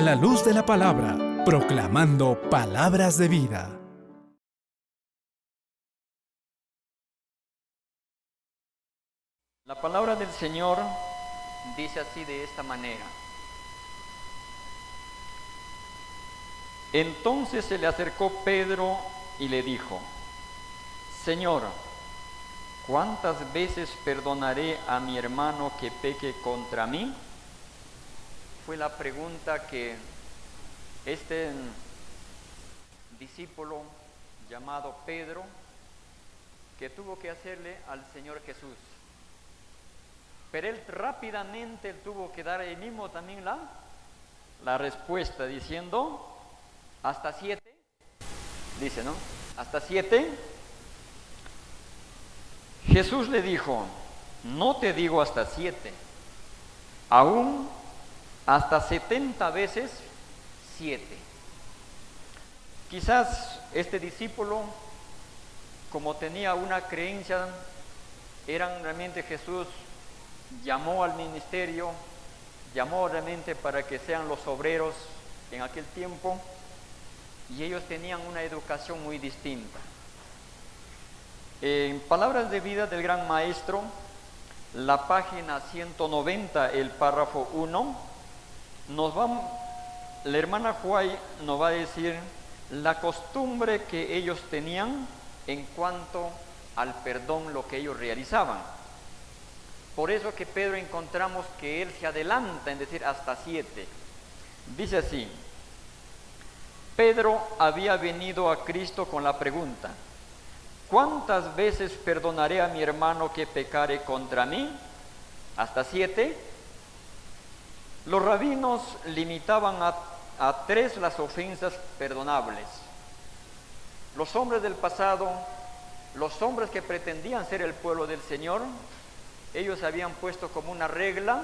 la luz de la palabra, proclamando palabras de vida. La palabra del Señor dice así, de esta manera: Entonces se le acercó Pedro y le dijo: Señor, ¿cuántas veces perdonaré a mi hermano que peque contra mí? Fue la pregunta que este discípulo llamado Pedro que tuvo que hacerle al Señor Jesús. Pero él rápidamente tuvo que dar ahí mismo también la respuesta, diciendo: hasta 7, dice, ¿no? Hasta 7. Jesús le dijo: no te digo hasta 7, aún hasta 70 veces 7. Quizás este discípulo, como tenía una creencia, realmente Jesús llamó al ministerio, llamó realmente para que sean los obreros en aquel tiempo, y ellos tenían una educación muy distinta. En Palabras de Vida del Gran Maestro, la página 190, el párrafo 1, la hermana Huay nos va a decir la costumbre que ellos tenían en cuanto al perdón, lo que ellos realizaban. Por eso que Pedro encontramos que él se adelanta en decir hasta 7. Dice así: Pedro había venido a Cristo con la pregunta: ¿cuántas veces perdonaré a mi hermano que pecare contra mí? ¿Hasta 7? Los rabinos limitaban a 3 las ofensas perdonables. Los hombres del pasado, los hombres que pretendían ser el pueblo del Señor, ellos habían puesto como una regla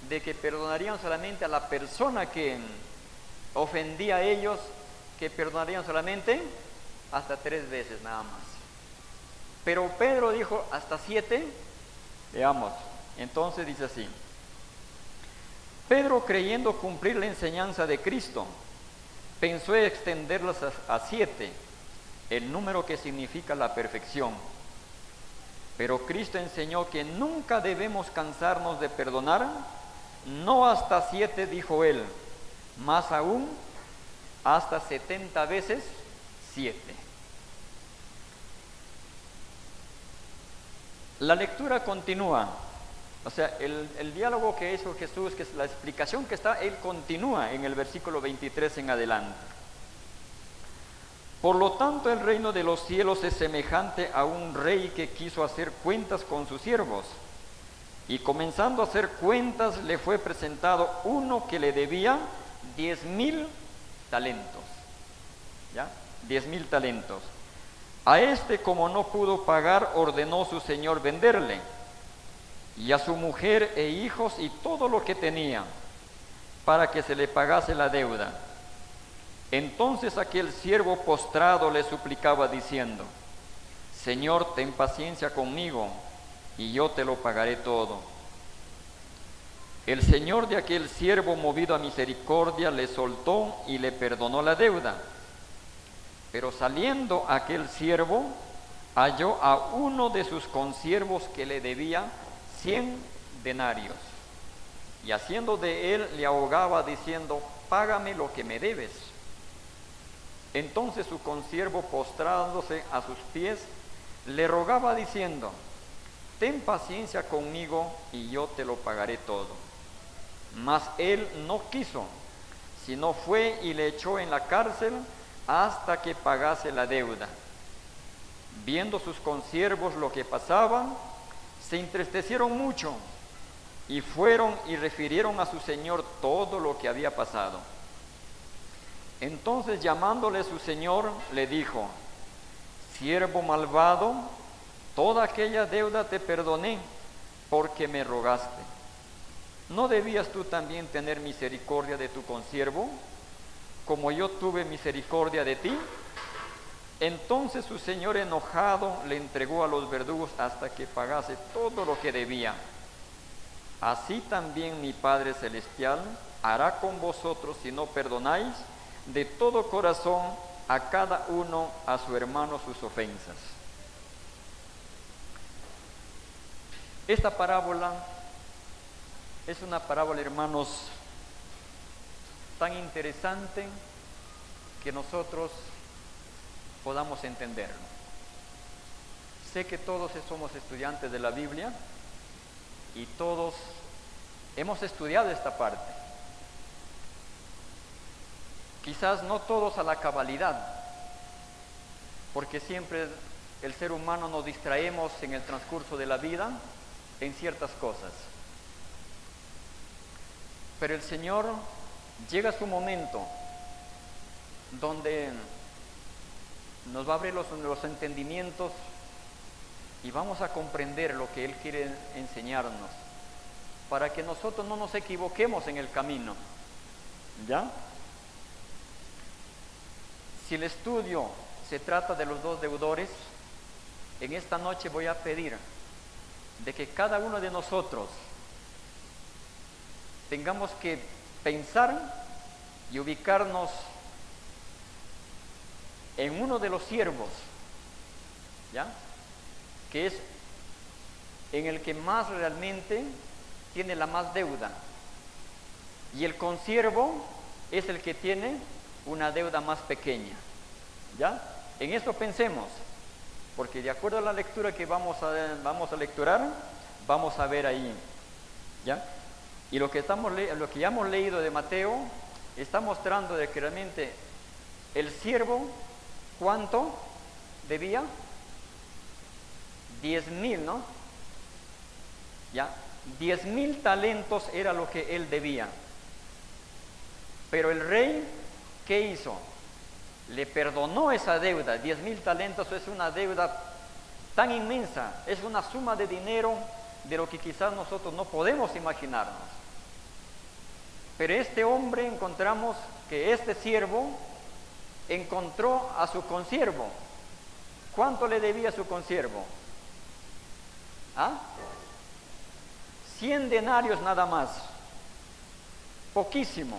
de que perdonarían solamente a la persona que ofendía a ellos, que perdonarían solamente hasta 3 veces nada más. Pero Pedro dijo hasta 7. Veamos, entonces dice así: Pedro, creyendo cumplir la enseñanza de Cristo, pensó en extenderlas a 7, el número que significa la perfección. Pero Cristo enseñó que nunca debemos cansarnos de perdonar. No hasta 7, dijo él, más aún hasta 70 veces 7. La lectura continúa, o sea, el diálogo que hizo Jesús, que es la explicación que está, él continúa en el versículo 23 en adelante. Por lo tanto, el reino de los cielos es semejante a un rey que quiso hacer cuentas con sus siervos, y comenzando a hacer cuentas le fue presentado uno que le debía 10,000 talentos. ¿Ya? 10,000 talentos. A este, como no pudo pagar, ordenó su señor venderle, y a su mujer e hijos y todo lo que tenía, para que se le pagase la deuda. Entonces aquel siervo postrado le suplicaba diciendo: Señor, ten paciencia conmigo, y yo te lo pagaré todo. El señor de aquel siervo, movido a misericordia, le soltó y le perdonó la deuda. Pero saliendo aquel siervo, halló a uno de sus consiervos que le debía 100 denarios, y haciendo de él le ahogaba diciendo: págame lo que me debes. Entonces su consiervo, postrándose a sus pies, le rogaba diciendo: ten paciencia conmigo y yo te lo pagaré todo. Mas él no quiso, sino fue y le echó en la cárcel hasta que pagase la deuda. Viendo sus consiervos lo que pasaba, se entristecieron mucho, y fueron y refirieron a su señor todo lo que había pasado. Entonces, llamándole su señor, le dijo: siervo malvado, toda aquella deuda te perdoné, porque me rogaste. ¿No debías tú también tener misericordia de tu consiervo, como yo tuve misericordia de ti? Entonces su señor, enojado, le entregó a los verdugos hasta que pagase todo lo que debía. Así también mi Padre Celestial hará con vosotros si no perdonáis de todo corazón a cada uno a su hermano sus ofensas. Esta parábola es una parábola, hermanos, tan interesante que nosotros podamos entenderlo. Sé que todos somos estudiantes de la Biblia y todos hemos estudiado esta parte. Quizás no todos a la cabalidad, porque siempre el ser humano nos distraemos en el transcurso de la vida en ciertas cosas. Pero el Señor llega a su momento donde nos va a abrir los entendimientos y vamos a comprender lo que Él quiere enseñarnos, para que nosotros no nos equivoquemos en el camino. ¿Ya? Si el estudio se trata de los dos deudores, en esta noche voy a pedir de que cada uno de nosotros tengamos que pensar y ubicarnos en uno de los siervos, ¿ya?, que es en el que más realmente tiene la más deuda, y el consiervo es el que tiene una deuda más pequeña. ¿Ya? En eso pensemos, porque de acuerdo a la lectura que vamos a lecturar, vamos a ver ahí, ¿ya? Y lo que ya hemos leído de Mateo está mostrando de que realmente el siervo, ¿cuánto debía? 10,000, ¿no? ¿Ya? 10,000 talentos era lo que él debía. Pero el rey, ¿qué hizo? Le perdonó esa deuda. 10,000 talentos es una deuda tan inmensa, es una suma de dinero de lo que quizás nosotros no podemos imaginarnos. Pero este hombre, encontramos que este siervo encontró a su consiervo. ¿Cuánto le debía a su consiervo? 100 denarios nada más. Poquísimo,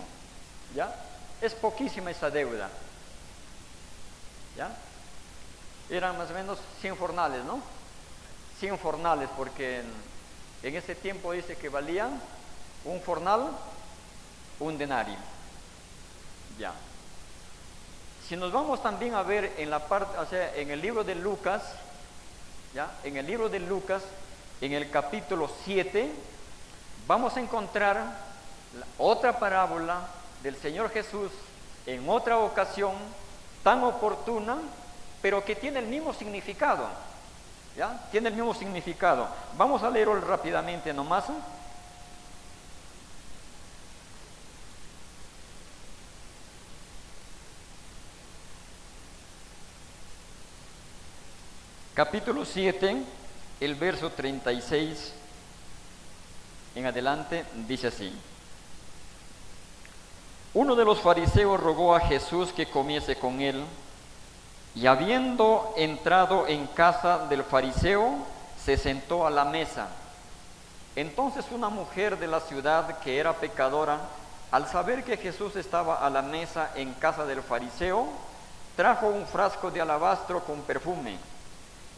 ¿ya? Es poquísima esa deuda, ¿ya? Eran más o menos 100 fornales, ¿no? 100 fornales, porque en ese tiempo dice que valía un fornal, un denario, ¿ya? Si nos vamos también a ver en la parte, o sea, en el libro de Lucas, ¿ya? En el libro de Lucas, en el capítulo 7, vamos a encontrar otra parábola del Señor Jesús en otra ocasión tan oportuna, pero que tiene el mismo significado, ¿ya? Tiene el mismo significado. Vamos a leerlo rápidamente nomás. Capítulo 7, el verso 36 en adelante, dice así: uno de los fariseos rogó a Jesús que comiese con él, y habiendo entrado en casa del fariseo, se sentó a la mesa. Entonces una mujer de la ciudad, que era pecadora, al saber que Jesús estaba a la mesa en casa del fariseo, trajo un frasco de alabastro con perfume,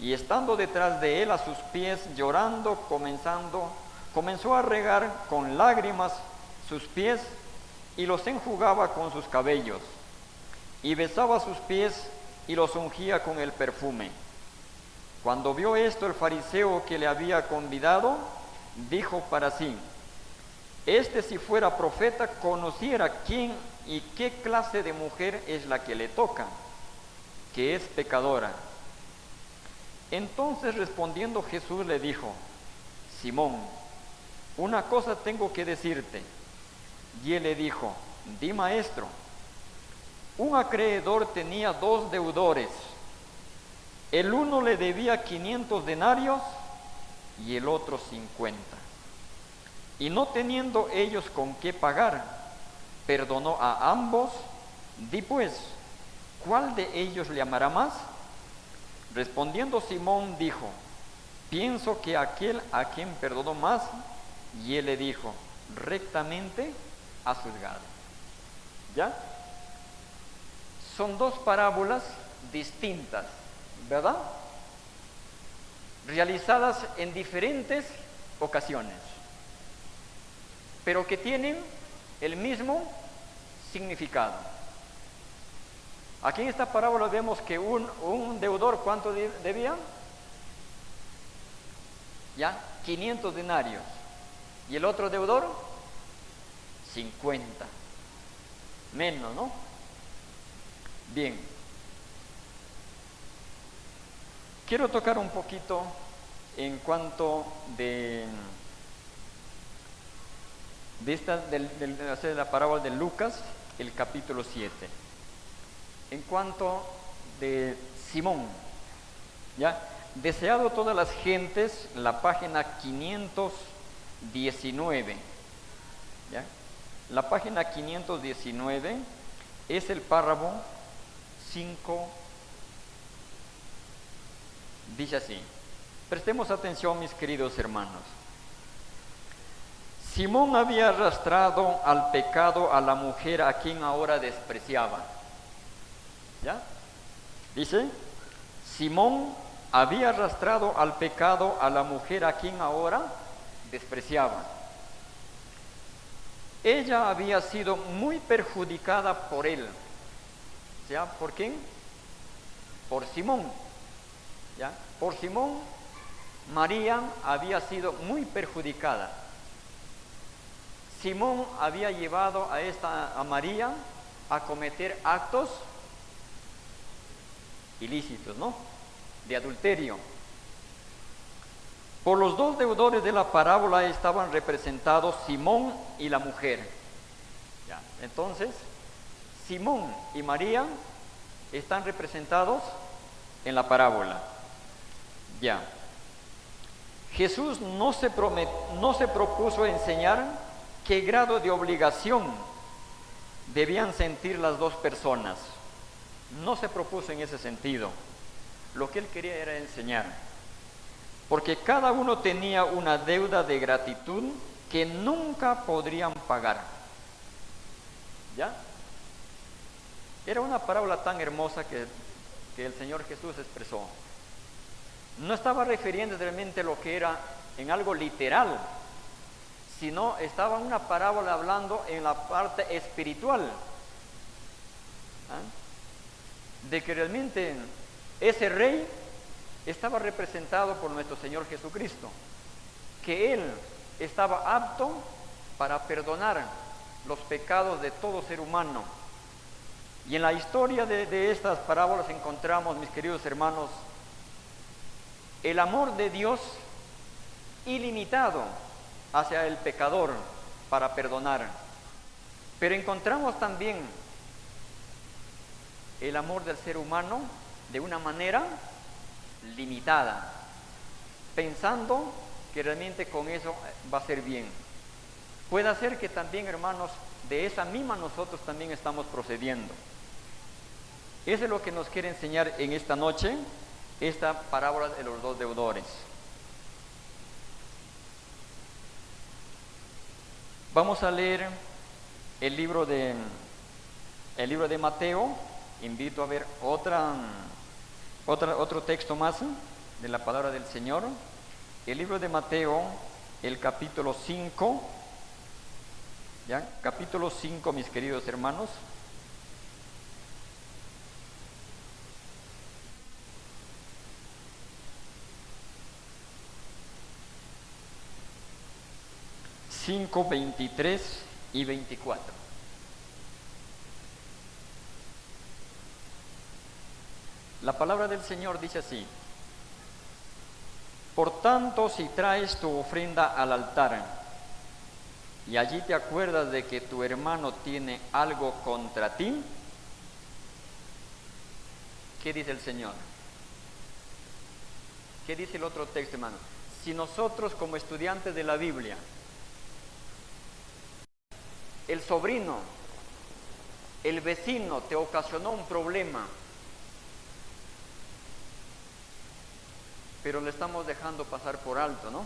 y estando detrás de él a sus pies, llorando, comenzó a regar con lágrimas sus pies, y los enjugaba con sus cabellos, y besaba sus pies y los ungía con el perfume. Cuando vio esto, el fariseo que le había convidado dijo para sí: este, si fuera profeta, conociera quién y qué clase de mujer es la que le toca, que es pecadora. Entonces, respondiendo Jesús, le dijo: Simón, una cosa tengo que decirte. Y él le dijo: di, maestro. Un acreedor tenía 2 deudores. El uno le debía 500 denarios y el otro 50. Y no teniendo ellos con qué pagar, perdonó a ambos. Di pues, ¿cuál de ellos le amará más? Respondiendo Simón dijo: pienso que aquel a quien perdonó más. Y él le dijo: rectamente a juzgar. ¿Ya? Son dos parábolas distintas, ¿verdad? Realizadas en diferentes ocasiones, pero que tienen el mismo significado. Aquí en esta parábola vemos que un deudor, ¿cuánto debía? Ya, 500 denarios. Y el otro deudor, 50. Menos, ¿no? Bien. Quiero tocar un poquito en cuanto de la parábola de Lucas, el capítulo 7. En cuanto de Simón, ¿ya? Deseado todas las gentes, la página 519, ¿ya? La página 519 es el párrafo 5, dice así. Prestemos atención, mis queridos hermanos. Simón había arrastrado al pecado a la mujer a quien ahora despreciaba. ¿Ya? Dice, Simón había arrastrado al pecado a la mujer a quien ahora despreciaba. Ella había sido muy perjudicada por él. ¿Ya? ¿Por quién? Por Simón. ¿Ya? Por Simón, María había sido muy perjudicada. Simón había llevado a María a cometer actos ilícitos, ¿no? De adulterio. Por los dos deudores de la parábola estaban representados Simón y la mujer. ¿Ya? Entonces, Simón y María están representados en la parábola. Ya. Jesús no se propuso enseñar qué grado de obligación debían sentir las dos personas. No se propuso en ese sentido. Lo que él quería era enseñar. Porque cada uno tenía una deuda de gratitud que nunca podrían pagar. ¿Ya? Era una parábola tan hermosa que el Señor Jesús expresó. No estaba refiriendo realmente lo que era en algo literal, sino estaba una parábola hablando en la parte espiritual. ¿Ah? De que realmente ese rey estaba representado por nuestro Señor Jesucristo, que Él estaba apto para perdonar los pecados de todo ser humano. Y en la historia de estas parábolas encontramos, mis queridos hermanos, el amor de Dios ilimitado hacia el pecador para perdonar. Pero encontramos también el amor del ser humano de una manera limitada, pensando que realmente con eso va a ser bien. Puede ser que también, hermanos, de esa misma nosotros también estamos procediendo. Eso es lo que nos quiere enseñar en esta noche esta parábola de los dos deudores. Vamos a leer el libro de Mateo. Invito a ver otro texto más de la palabra del Señor. El libro de Mateo, el capítulo 5. ¿Ya? Capítulo 5, mis queridos hermanos. Cinco, 23 y 24. La palabra del Señor dice así: por tanto, si traes tu ofrenda al altar y allí te acuerdas de que tu hermano tiene algo contra ti, ¿qué dice el Señor? ¿Qué dice el otro texto, hermano? Si nosotros, como estudiantes de la Biblia, el sobrino, el vecino te ocasionó un problema, pero le estamos dejando pasar por alto, ¿no?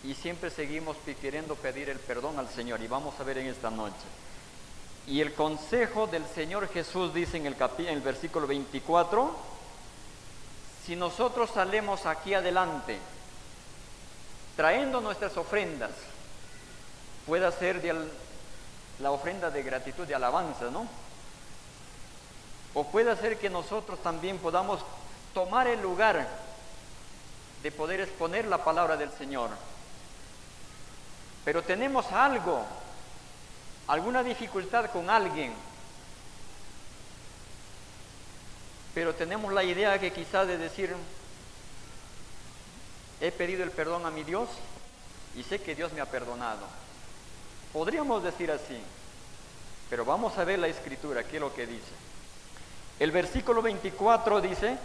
y siempre seguimos queriendo pedir el perdón al Señor, y vamos a ver en esta noche. Y el consejo del Señor Jesús dice en el versículo 24, si nosotros salemos aquí adelante trayendo nuestras ofrendas, puede ser la ofrenda de gratitud, de alabanza, ¿no? O puede ser que nosotros también podamos tomar el lugar de poder exponer la palabra del Señor. Pero tenemos algo, alguna dificultad con alguien, pero tenemos la idea que quizás de decir, he pedido el perdón a mi Dios y sé que Dios me ha perdonado. Podríamos decir así, pero vamos a ver la Escritura, qué es lo que dice. El versículo 24 dice,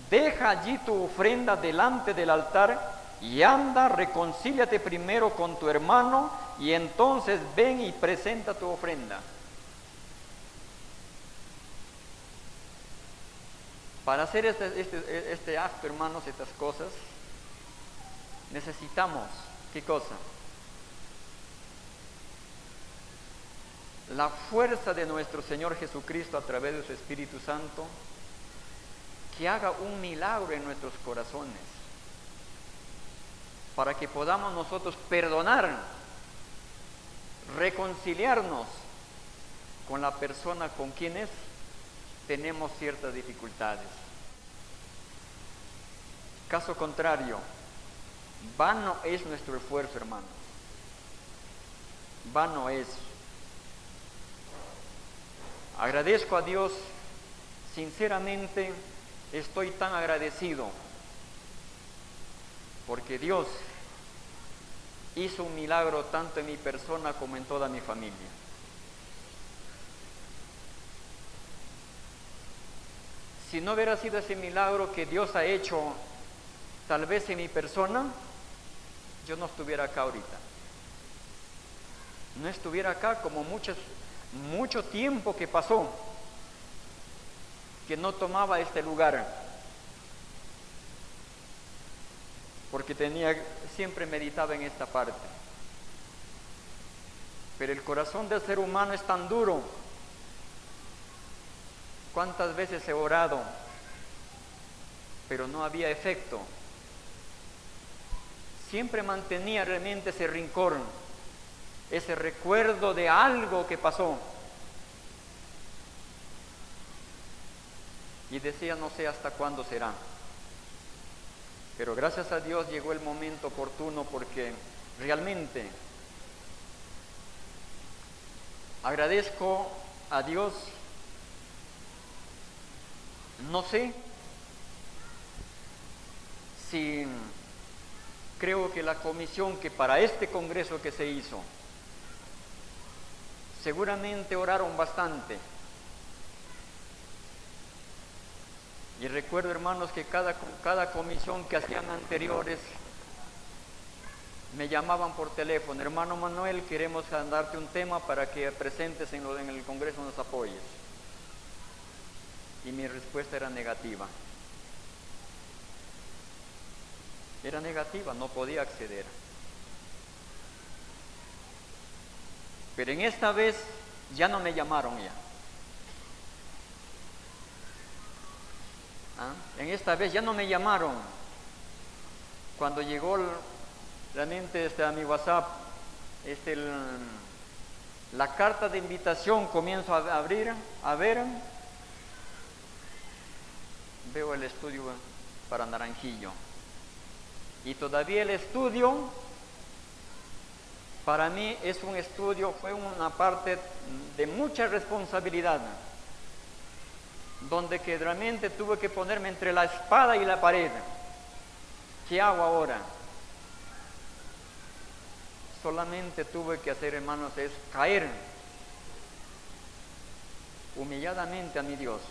deja allí tu ofrenda delante del altar y anda, reconcíliate primero con tu hermano y entonces ven y presenta tu ofrenda. Para hacer este acto, hermanos, estas cosas, necesitamos, ¿qué cosa? La fuerza de nuestro Señor Jesucristo a través de su Espíritu Santo, que haga un milagro en nuestros corazones, para que podamos nosotros perdonar, reconciliarnos con la persona con quienes tenemos ciertas dificultades. Caso contrario, vano es nuestro esfuerzo, hermanos. Vano es. Agradezco a Dios, sinceramente estoy tan agradecido, porque Dios hizo un milagro tanto en mi persona como en toda mi familia. Si no hubiera sido ese milagro que Dios ha hecho, tal vez en mi persona, yo no estuviera acá ahorita. No estuviera acá como mucho tiempo que pasó, que no tomaba este lugar, porque siempre meditaba en esta parte. Pero el corazón del ser humano es tan duro. ¿Cuántas veces he orado, pero no había efecto? Siempre mantenía realmente ese rencor, ese recuerdo de algo que pasó. Y decía, no sé hasta cuándo será. Pero gracias a Dios llegó el momento oportuno, porque realmente agradezco a Dios. No sé si creo que la comisión que para este congreso que se hizo, seguramente oraron bastante. Y recuerdo, hermanos, que cada comisión que hacían anteriores me llamaban por teléfono: hermano Manuel, queremos darte un tema para que presentes en el congreso, nos apoyes. Y mi respuesta era negativa. Era negativa, no podía acceder. Pero en esta vez ya no me llamaron ya. En esta vez ya no me llamaron. Cuando llegó realmente a mi WhatsApp la carta de invitación, comienzo a abrir, a ver, veo el estudio para Naranjillo. Y todavía el estudio, para mí es un estudio, fue una parte de mucha responsabilidad, donde que realmente tuve que ponerme entre la espada y la pared. ¿Qué hago ahora? Solamente tuve que hacer, hermanos, es caer humilladamente a mi Dios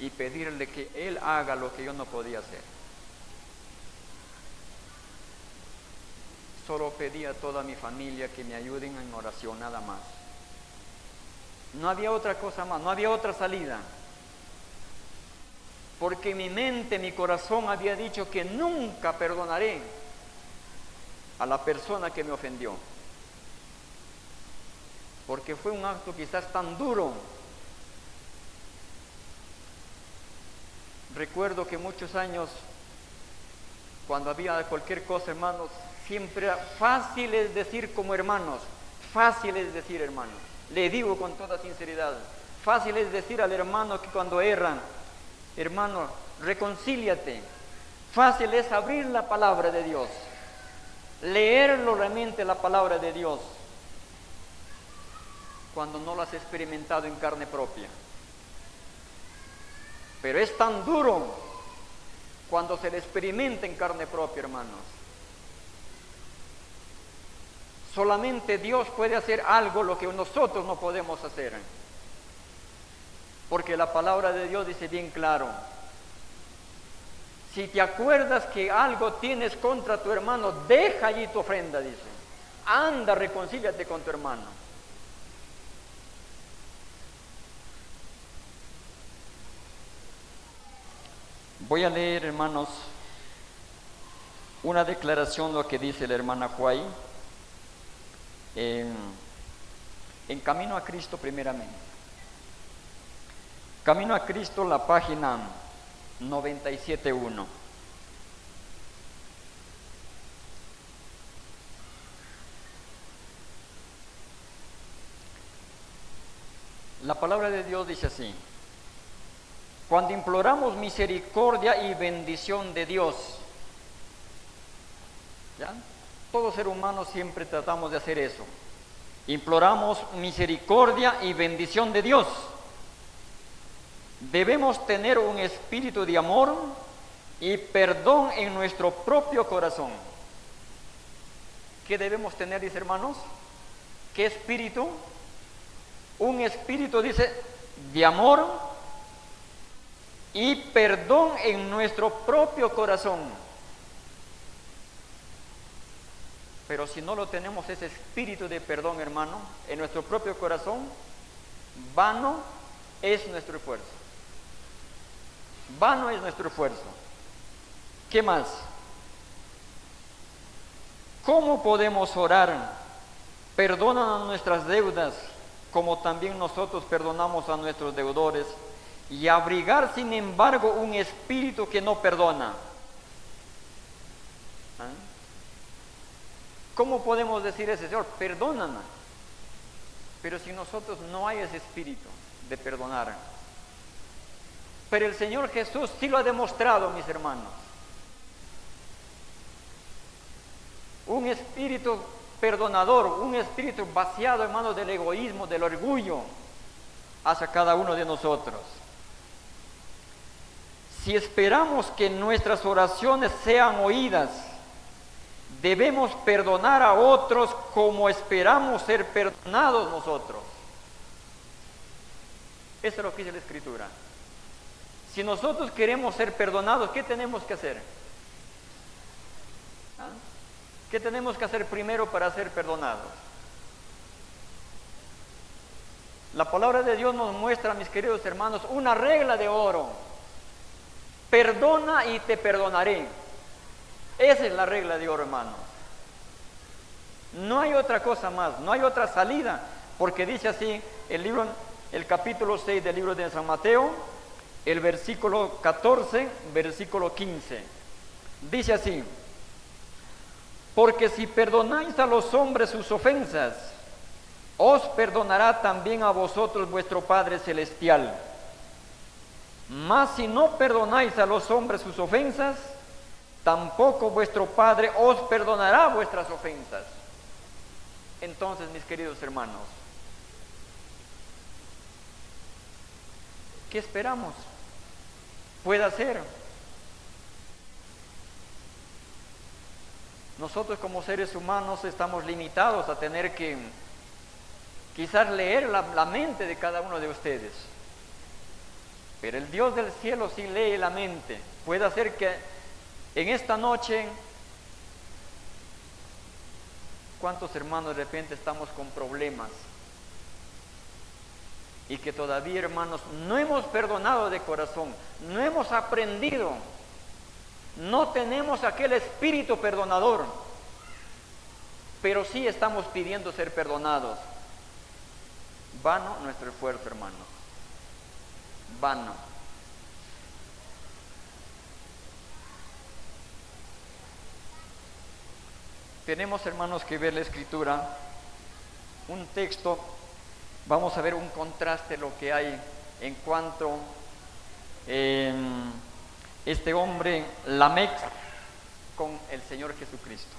y pedirle que Él haga lo que yo no podía hacer. Solo pedí a toda mi familia que me ayuden en oración, nada más. No había otra cosa más, no había otra salida. porque mi mente, mi corazón había dicho que nunca perdonaré a la persona que me ofendió, porque fue un acto quizás tan duro. Recuerdo que muchos años, cuando había cualquier cosa, hermanos, siempre era fácil es decir como hermanos, fácil es decir hermanos, le digo con toda sinceridad, fácil es decir al hermano que cuando erran, hermano, reconcíliate. Fácil es abrir la palabra de Dios, leerlo realmente la palabra de Dios, cuando no lo has experimentado en carne propia. Pero es tan duro cuando se le experimenta en carne propia, hermanos. Solamente Dios puede hacer algo lo que nosotros no podemos hacer. Porque la palabra de Dios dice bien claro: si te acuerdas que algo tienes contra tu hermano, deja allí tu ofrenda, dice. Anda, reconcíliate con tu hermano. Voy a leer, hermanos, una declaración, lo que dice la hermana Huay, en Camino a Cristo primeramente. Camino a Cristo, la página 97.1. La palabra de Dios dice así: cuando imploramos misericordia y bendición de Dios, ¿ya? Todo ser humano siempre tratamos de hacer eso. Imploramos misericordia y bendición de Dios. Debemos tener un espíritu de amor y perdón en nuestro propio corazón. ¿Qué debemos tener, dice hermanos? ¿Qué espíritu? Un espíritu, dice, de amor y perdón en nuestro propio corazón. Pero si no lo tenemos, ese espíritu de perdón, hermano, en nuestro propio corazón, vano es nuestro esfuerzo. Vano es nuestro esfuerzo. ¿Qué más? ¿Cómo podemos orar? Perdónanos nuestras deudas, como también nosotros perdonamos a nuestros deudores, y abrigar sin embargo un espíritu que no perdona. ¿Cómo podemos decir a ese Señor, perdónanos? Pero si nosotros no hay ese espíritu de perdonar. Pero el Señor Jesús sí lo ha demostrado, mis hermanos. Un espíritu perdonador, un espíritu vaciado, hermanos, del egoísmo, del orgullo, hacia cada uno de nosotros. Si esperamos que nuestras oraciones sean oídas, debemos perdonar a otros como esperamos ser perdonados nosotros. Eso es lo que dice la Escritura. Si nosotros queremos ser perdonados, ¿qué tenemos que hacer? ¿Qué tenemos que hacer primero para ser perdonados? La palabra de Dios nos muestra, mis queridos hermanos, una regla de oro: perdona y te perdonaré. Esa es la regla de oro, hermanos. No hay otra cosa más, no hay otra salida, porque dice así el capítulo 6 del libro de San Mateo, el versículo 14, versículo 15. Dice así: porque si perdonáis a los hombres sus ofensas, os perdonará también a vosotros vuestro Padre Celestial. Mas si no perdonáis a los hombres sus ofensas, tampoco vuestro Padre os perdonará vuestras ofensas. Entonces, mis queridos hermanos, ¿qué esperamos? Puede ser. Nosotros como seres humanos estamos limitados a tener que quizás leer la mente de cada uno de ustedes. Pero el Dios del cielo sí lee la mente. Puede ser que en esta noche, ¿cuántos hermanos de repente estamos con problemas? y que todavía, hermanos, no hemos perdonado de corazón, no hemos aprendido, no tenemos aquel espíritu perdonador, pero sí estamos pidiendo ser perdonados. Vano nuestro esfuerzo, hermanos, vano. Tenemos, hermanos, que ver la Escritura, un texto. Vamos a ver un contraste lo que hay en cuanto este hombre Lamec con el Señor Jesucristo.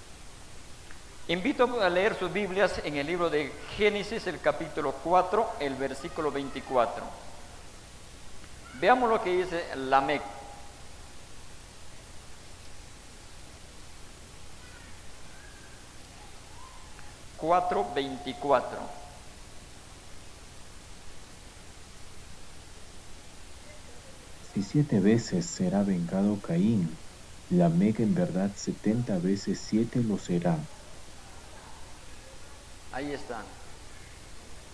Invito a leer sus Biblias en el libro de Génesis, el capítulo 4, el versículo 24. Veamos lo que dice Lamec. Cuatro 24. Si 7 veces será vengado Caín, Lamec en verdad 70 veces 7 lo será. Ahí está.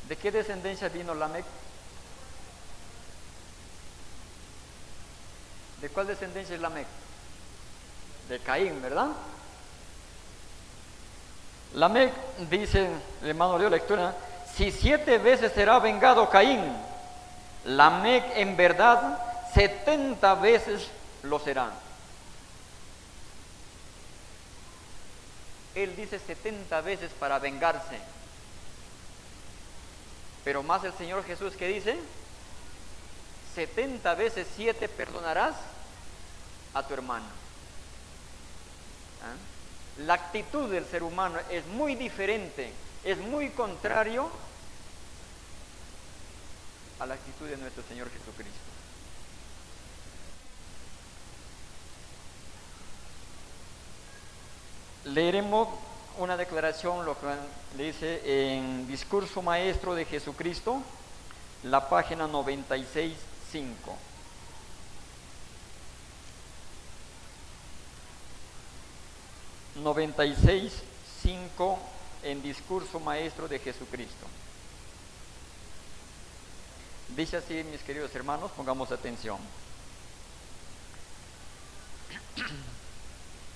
¿De qué descendencia vino Lamec? ¿De cuál descendencia es Lamec? De Caín, ¿verdad? Lamec dice, el hermano leo lectura, si 7 veces será vengado Caín, Lamec en verdad 70 veces lo será. Él dice 70 veces para vengarse. Pero más el Señor Jesús que dice, 70 veces 7 perdonarás a tu hermano. ¿Ah? La actitud del ser humano es muy diferente, es muy contrario a la actitud de nuestro Señor Jesucristo. Leeremos una declaración, lo que le dice en Discurso Maestro de Jesucristo, la página 96.5. 96.5 en Discurso Maestro de Jesucristo. Dice así, mis queridos hermanos, pongamos atención.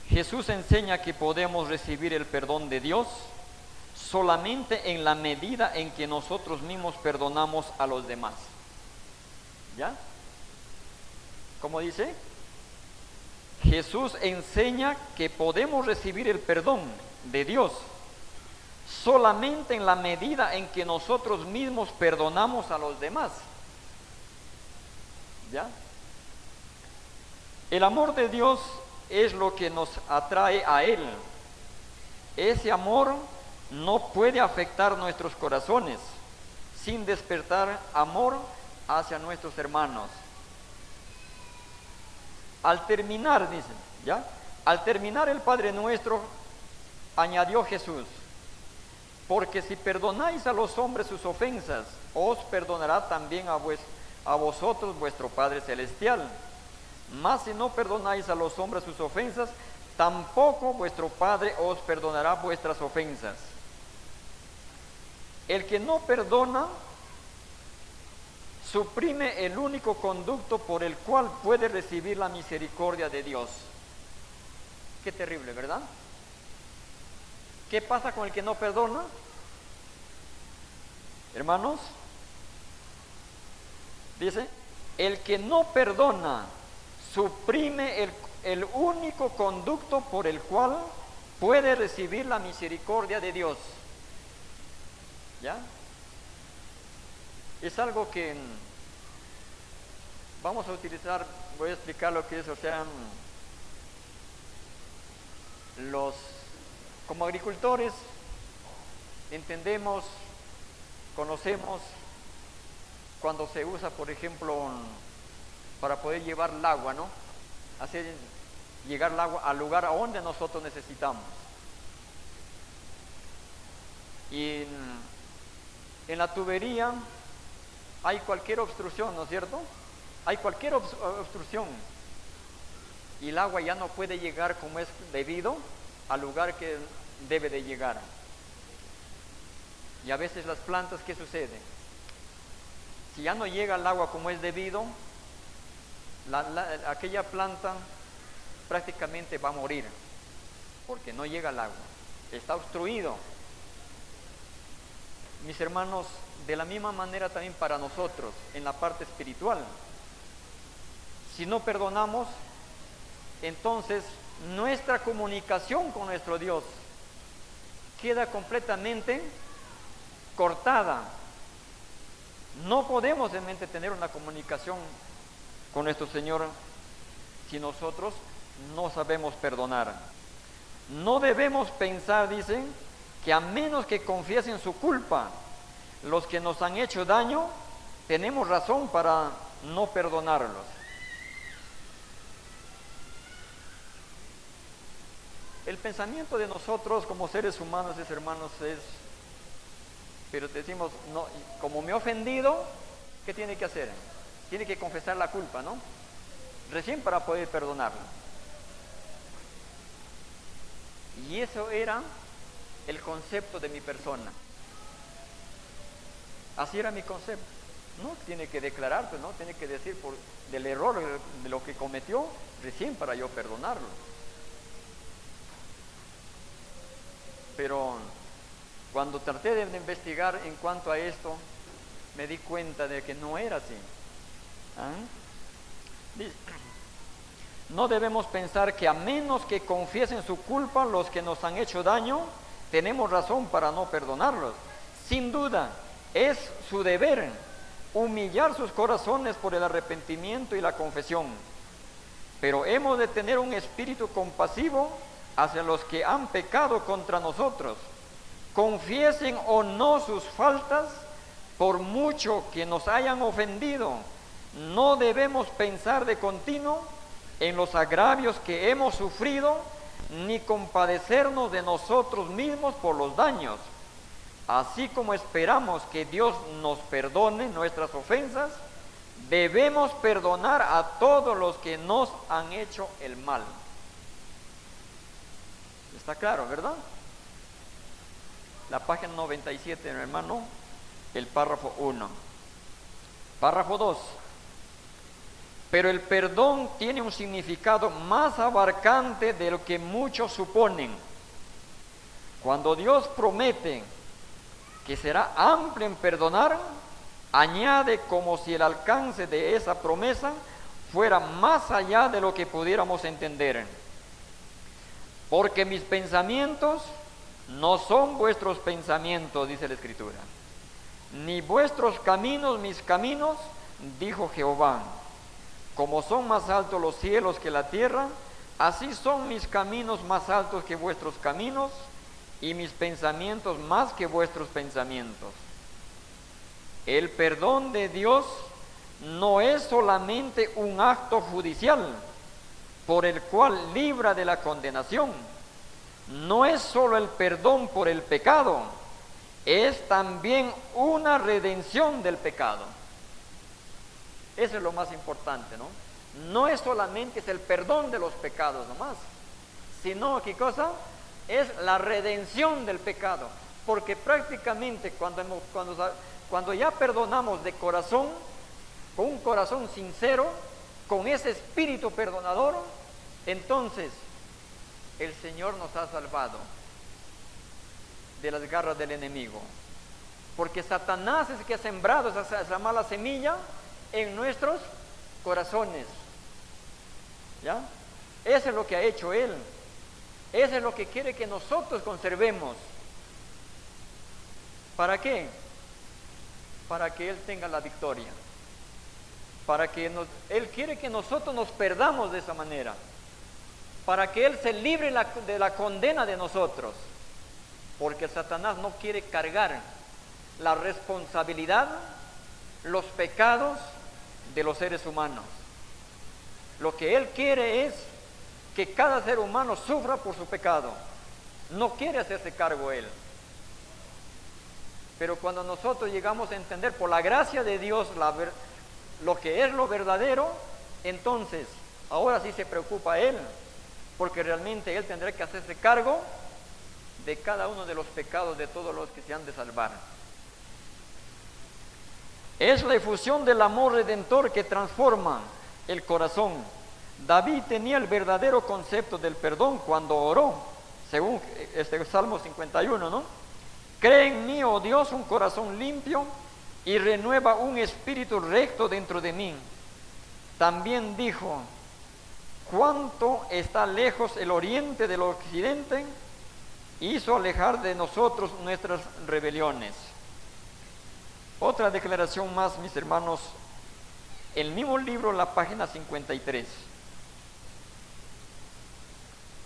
Jesús enseña que podemos recibir el perdón de Dios solamente en la medida en que nosotros mismos perdonamos a los demás. ¿Ya? ¿Cómo dice? Jesús enseña que podemos recibir el perdón de Dios solamente en la medida en que nosotros mismos perdonamos a los demás. ¿Ya? El amor de Dios es lo que nos atrae a Él. Ese amor no puede afectar nuestros corazones sin despertar amor hacia nuestros hermanos. Al terminar, dicen, ¿ya? Al terminar el Padre Nuestro, añadió Jesús, porque si perdonáis a los hombres sus ofensas, os perdonará también a vosotros vuestro Padre Celestial. Mas si no perdonáis a los hombres sus ofensas, tampoco vuestro Padre os perdonará vuestras ofensas. El que no perdona suprime el único conducto por el cual puede recibir la misericordia de Dios. Qué terrible, ¿verdad? ¿Qué pasa con el que no perdona? Hermanos, dice, el que no perdona suprime el único conducto por el cual puede recibir la misericordia de Dios. ¿Ya? Es algo que vamos a utilizar, voy a explicar lo que es, o sea, como agricultores entendemos, conocemos cuando se usa, por ejemplo, para poder llevar el agua, ¿no? Hacer llegar el agua al lugar a donde nosotros necesitamos. Y en la tubería hay cualquier obstrucción, ¿no es cierto? Hay cualquier obstrucción y el agua ya no puede llegar como es debido al lugar que debe de llegar. Y a veces las plantas, ¿qué sucede? Si ya no llega el agua como es debido, aquella planta prácticamente va a morir, porque no llega el agua, está obstruido. Mis hermanos, de la misma manera también para nosotros, en la parte espiritual, si no perdonamos, entonces nuestra comunicación con nuestro Dios queda completamente cortada. No podemos realmente tener una comunicación con nuestro Señor si nosotros no sabemos perdonar. No debemos pensar, dicen, que a menos que confiesen su culpa los que nos han hecho daño, tenemos razón para no perdonarlos. El pensamiento de nosotros como seres humanos, hermanos, es, pero decimos, no, como me he ofendido, ¿qué tiene que hacer? Tiene que confesar la culpa, ¿no? Recién para poder perdonarlo. Y eso era el concepto de mi persona. Así era mi concepto. No tiene que declarar, pues, no tiene que decir del error, de lo que cometió, recién para yo perdonarlo. Pero cuando traté de investigar en cuanto a esto, me di cuenta de que no era así. No debemos pensar que a menos que confiesen su culpa los que nos han hecho daño, tenemos razón para no perdonarlos. Sin duda, es su deber humillar sus corazones por el arrepentimiento y la confesión. Pero hemos de tener un espíritu compasivo hacia los que han pecado contra nosotros. Confiesen o no sus faltas, por mucho que nos hayan ofendido, no debemos pensar de continuo en los agravios que hemos sufrido, ni compadecernos de nosotros mismos por los daños. Así como esperamos que Dios nos perdone nuestras ofensas, debemos perdonar a todos los que nos han hecho el mal. Está claro, ¿verdad? La página 97, hermano, el párrafo 1. Párrafo 2. Pero el perdón tiene un significado más abarcante de lo que muchos suponen. Cuando Dios promete que será amplio en perdonar, añade como si el alcance de esa promesa fuera más allá de lo que pudiéramos entender. Porque mis pensamientos no son vuestros pensamientos, dice la Escritura, ni vuestros caminos mis caminos, dijo Jehová. Como son más altos los cielos que la tierra, así son mis caminos más altos que vuestros caminos, y mis pensamientos más que vuestros pensamientos. El perdón de Dios no es solamente un acto judicial por el cual libra de la condenación. No es solo el perdón por el pecado, es también una redención del pecado. Eso es lo más importante, ¿no? No es solamente el perdón de los pecados nomás, sino, ¿qué cosa? Es la redención del pecado. Porque prácticamente cuando ya perdonamos de corazón, con un corazón sincero, con ese espíritu perdonador, entonces el Señor nos ha salvado de las garras del enemigo. Porque Satanás es el que ha sembrado esa mala semilla en nuestros corazones. ¿Ya? Eso es lo que ha hecho Él. Eso es lo que quiere que nosotros conservemos. ¿Para qué? Para que Él tenga la victoria. Él quiere que nosotros nos perdamos de esa manera. Para que Él se libre de la condena de nosotros. Porque Satanás no quiere cargar la responsabilidad, los pecados de los seres humanos. Lo que Él quiere es que cada ser humano sufra por su pecado. No quiere hacerse cargo Él. Pero cuando nosotros llegamos a entender por la gracia de Dios lo que es lo verdadero, entonces ahora sí se preocupa Él, porque realmente Él tendrá que hacerse cargo de cada uno de los pecados de todos los que se han de salvar. Es la efusión del amor redentor que transforma el corazón. David tenía el verdadero concepto del perdón cuando oró, según este Salmo 51, ¿no? Cree en mí, oh Dios, un corazón limpio y renueva un espíritu recto dentro de mí. También dijo, cuánto está lejos el oriente del occidente, hizo alejar de nosotros nuestras rebeliones. Otra declaración más, mis hermanos, el mismo libro, la página 53.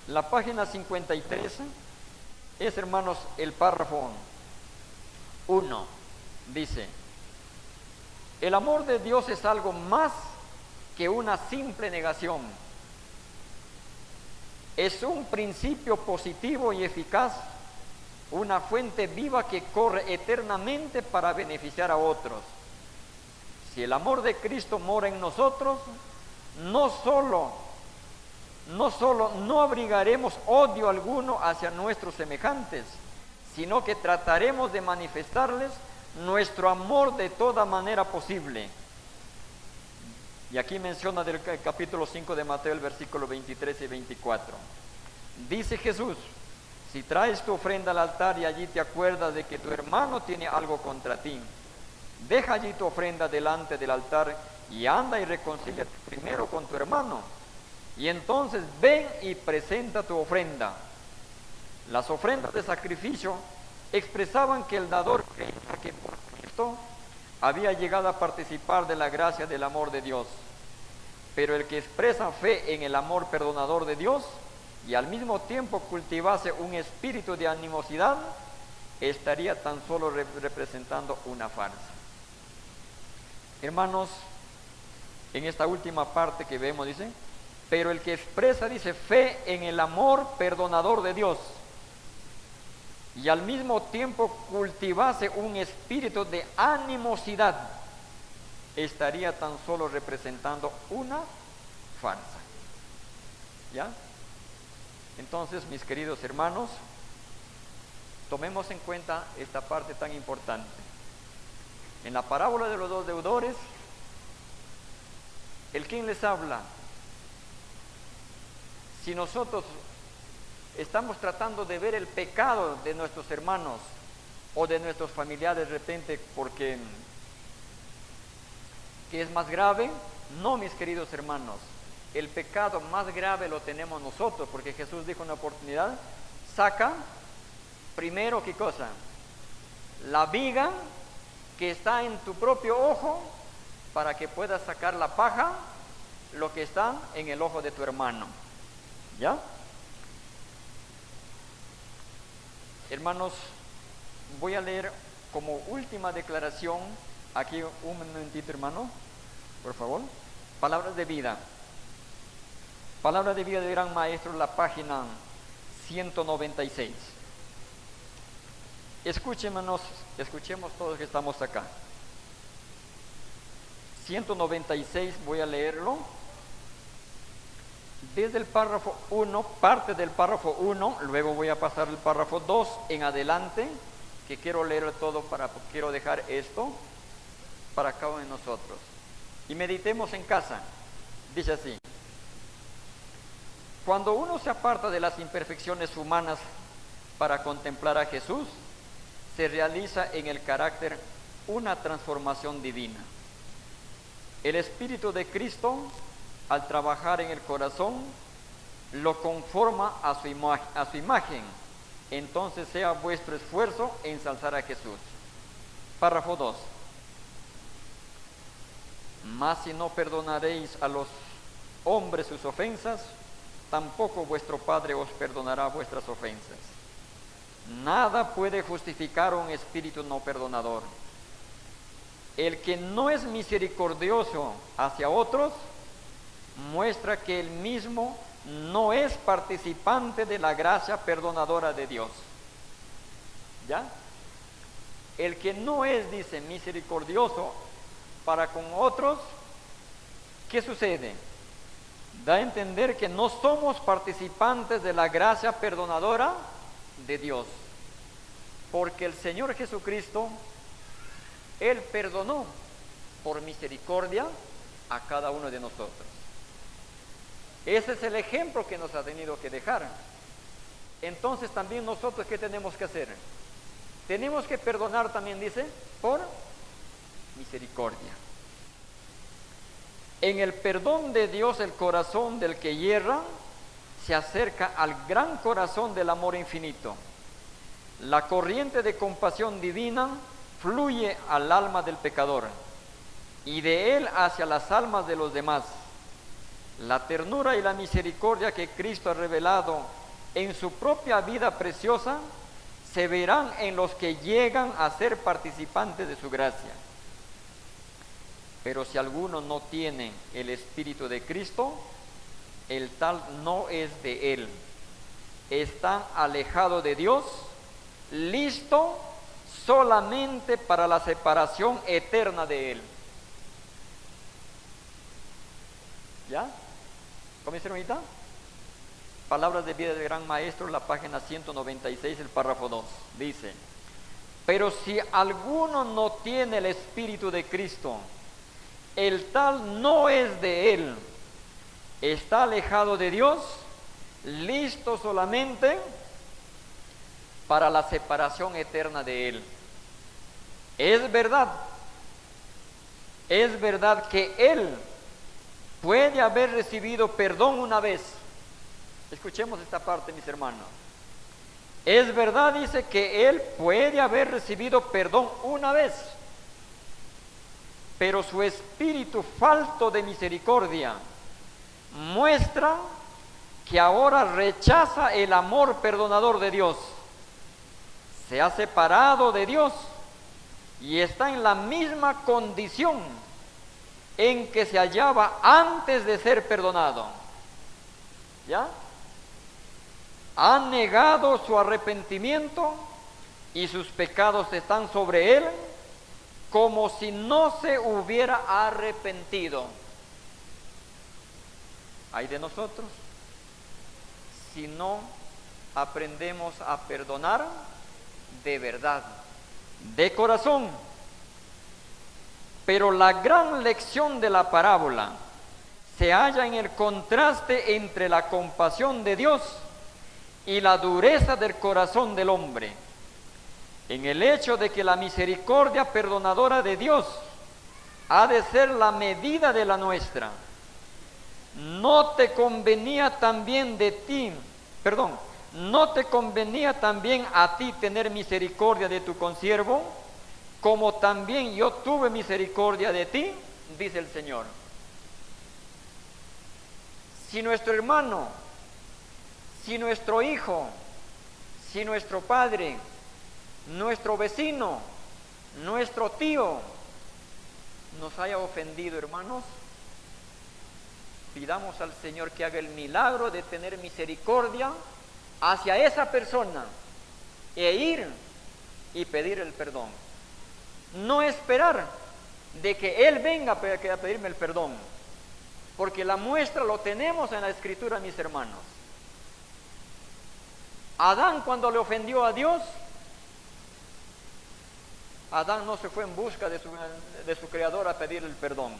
La página 53 es, hermanos, el párrafo 1. Dice, el amor de Dios es algo más que una simple negación. Es un principio positivo y eficaz, una fuente viva que corre eternamente para beneficiar a otros. Si el amor de Cristo mora en nosotros, no solo no abrigaremos odio alguno hacia nuestros semejantes, sino que trataremos de manifestarles nuestro amor de toda manera posible. Y aquí menciona del capítulo 5 de Mateo, el versículo 23 y 24. Dice Jesús, si traes tu ofrenda al altar y allí te acuerdas de que tu hermano tiene algo contra ti, deja allí tu ofrenda delante del altar y anda y reconcíliate primero con tu hermano. Y entonces ven y presenta tu ofrenda. Las ofrendas de sacrificio expresaban que el dador creía que por Cristo había llegado a participar de la gracia del amor de Dios. Pero el que expresa fe en el amor perdonador de Dios y al mismo tiempo cultivase un espíritu de animosidad, estaría tan solo representando una farsa. Hermanos, en esta última parte que vemos dice, pero el que expresa, dice, fe en el amor perdonador de Dios y al mismo tiempo cultivase un espíritu de animosidad, estaría tan solo representando una farsa. ¿Ya? Entonces, mis queridos hermanos, tomemos en cuenta esta parte tan importante. En la parábola de los dos deudores, ¿el quién les habla? Si nosotros estamos tratando de ver el pecado de nuestros hermanos o de nuestros familiares de repente porque ¿qué es más grave? No, mis queridos hermanos, el pecado más grave lo tenemos nosotros, porque Jesús dijo en una oportunidad, saca primero, ¿qué cosa? La viga que está en tu propio ojo para que puedas sacar la paja, lo que está en el ojo de tu hermano. ¿Ya? Hermanos, voy a leer como última declaración, aquí un momentito, hermano, por favor. Palabras de vida. Palabras de vida de Gran Maestro, la página 196. Escuchemos todos que estamos acá. 196, voy a leerlo. Desde el párrafo 1, parte del párrafo 1, luego voy a pasar el párrafo 2 en adelante, que quiero leer todo, quiero dejar esto para cada uno de nosotros. Y meditemos en casa. Dice así: cuando uno se aparta de las imperfecciones humanas para contemplar a Jesús, se realiza en el carácter una transformación divina. El Espíritu de Cristo, al trabajar en el corazón, lo conforma a su imagen. Entonces sea vuestro esfuerzo ensalzar a Jesús. Párrafo 2. Mas si no perdonaréis a los hombres sus ofensas, tampoco vuestro Padre os perdonará vuestras ofensas. Nada puede justificar un espíritu no perdonador. El que no es misericordioso hacia otros, muestra que él mismo no es participante de la gracia perdonadora de Dios. ¿Ya? El que no es, dice, misericordioso para con otros, ¿qué sucede? Da a entender que no somos participantes de la gracia perdonadora de Dios, porque el Señor Jesucristo, Él perdonó por misericordia a cada uno de nosotros. Ese es el ejemplo que nos ha tenido que dejar. Entonces también nosotros, ¿qué tenemos que hacer? Tenemos que perdonar también, dice, por misericordia. En el perdón de Dios, el corazón del que hierra se acerca al gran corazón del amor infinito. La corriente de compasión divina fluye al alma del pecador y de él hacia las almas de los demás. La ternura y la misericordia que Cristo ha revelado en su propia vida preciosa se verán en los que llegan a ser participantes de su gracia. Pero si alguno no tiene el Espíritu de Cristo, el tal no es de él. Está alejado de Dios, listo solamente para la separación eterna de él. ¿Ya? ¿Comenzaron ahorita? Palabras de vida del gran maestro, la página 196, el párrafo 2. Dice: pero si alguno no tiene el Espíritu de Cristo, el tal no es de él. Está alejado de Dios, listo solamente para la separación eterna de él. Es verdad que él puede haber recibido perdón una vez. Escuchemos esta parte, mis hermanos. Es verdad, dice, que él puede haber recibido perdón una vez, pero su espíritu falto de misericordia muestra que ahora rechaza el amor perdonador de Dios. Se ha separado de Dios y está en la misma condición en que se hallaba antes de ser perdonado. ¿Ya? Ha negado su arrepentimiento y sus pecados están sobre él como si no se hubiera arrepentido. Ay de nosotros si no aprendemos a perdonar de verdad, de corazón. Pero la gran lección de la parábola se halla en el contraste entre la compasión de Dios y la dureza del corazón del hombre, en el hecho de que la misericordia perdonadora de Dios ha de ser la medida de la nuestra. No te convenía también a ti tener misericordia de tu consiervo, como también yo tuve misericordia de ti, dice el Señor. Si nuestro hermano, si nuestro hijo, si nuestro padre, nuestro vecino, nuestro tío nos haya ofendido, hermanos, pidamos al Señor que haga el milagro de tener misericordia hacia esa persona e ir y pedir el perdón. No esperar de que Él venga a pedirme el perdón, porque la muestra lo tenemos en la Escritura, mis hermanos. Adán, cuando le ofendió a Dios, Adán no se fue en busca de su Creador a pedir el perdón.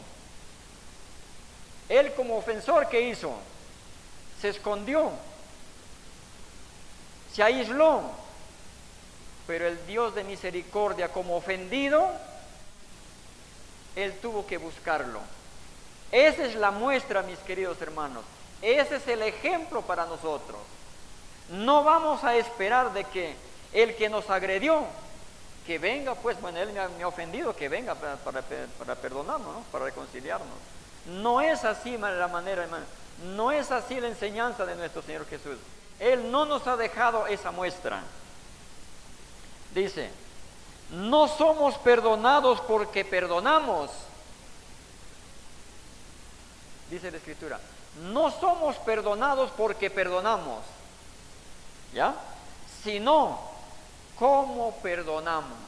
Él, como ofensor, ¿qué hizo? Se escondió, se aisló. Pero el Dios de misericordia, como ofendido, Él tuvo que buscarlo. Esa es la muestra, mis queridos hermanos. Ese es el ejemplo para nosotros. No vamos a esperar de que el que nos agredió, que venga, pues, bueno, él me ha ofendido, que venga para perdonarnos, ¿no? Para reconciliarnos. No es así la manera, hermano. No es así la enseñanza de nuestro Señor Jesús. Él no nos ha dejado esa muestra. Dice: no somos perdonados porque perdonamos. Dice la Escritura: no somos perdonados porque perdonamos, ¿ya? Sino, ¿cómo perdonamos?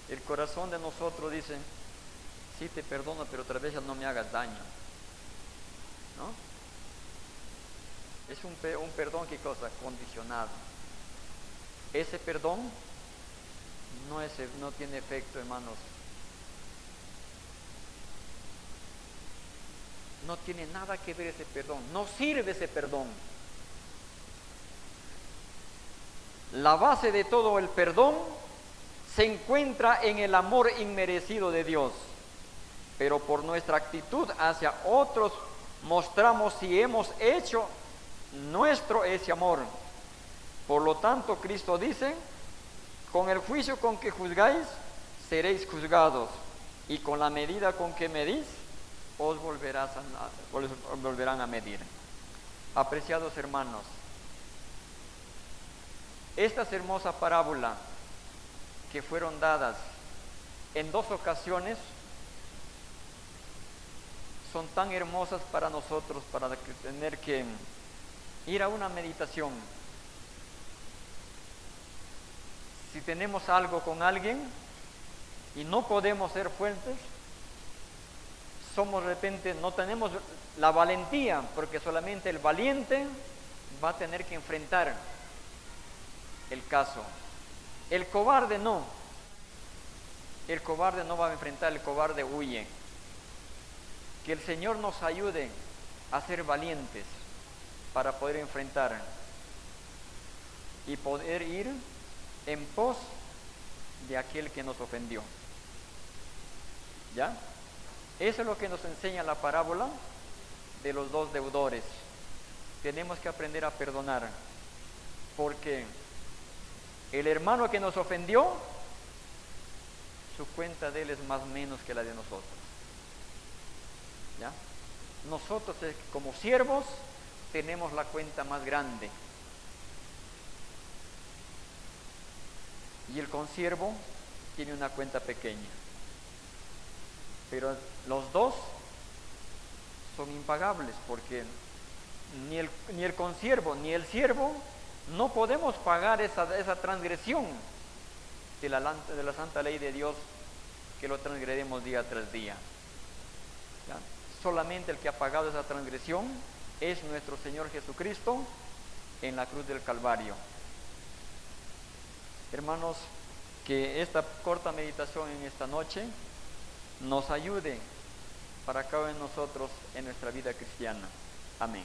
El corazón de nosotros dice: sí te perdono, pero otra vez no me hagas daño, ¿no? Es un perdón, ¿qué cosa? Condicionado. Ese perdón no tiene efecto, hermanos. No tiene nada que ver ese perdón, no sirve ese perdón. La base de todo el perdón se encuentra en el amor inmerecido de Dios, pero por nuestra actitud hacia otros mostramos si hemos hecho nuestro ese amor. Por lo tanto, Cristo dice: con el juicio con que juzgáis, seréis juzgados, y con la medida con que medís, os volverán a medir. Apreciados hermanos, estas hermosas parábolas que fueron dadas en 2 ocasiones son tan hermosas para nosotros, para tener que ir a una meditación. Si tenemos algo con alguien y no podemos ser fuertes, somos de repente, no tenemos la valentía, porque solamente el valiente va a tener que enfrentar el caso. El cobarde no. El cobarde no va a enfrentar, el cobarde huye. Que el Señor nos ayude a ser valientes para poder enfrentar y poder ir en pos de aquel que nos ofendió. ¿Ya? Eso es lo que nos enseña la parábola de los 2 deudores. Tenemos que aprender a perdonar, porque el hermano que nos ofendió, su cuenta de él es más menos que la de nosotros. ¿Ya? Nosotros como siervos tenemos la cuenta más grande, y el consiervo tiene una cuenta pequeña, pero los dos son impagables, porque ni el consiervo ni el siervo no podemos pagar esa transgresión de la santa ley de Dios, que lo transgredemos día tras día. ¿Ya? Solamente el que ha pagado esa transgresión es nuestro Señor Jesucristo en la cruz del Calvario. Hermanos, que esta corta meditación en esta noche nos ayude para cada uno de nosotros en nuestra vida cristiana. Amén.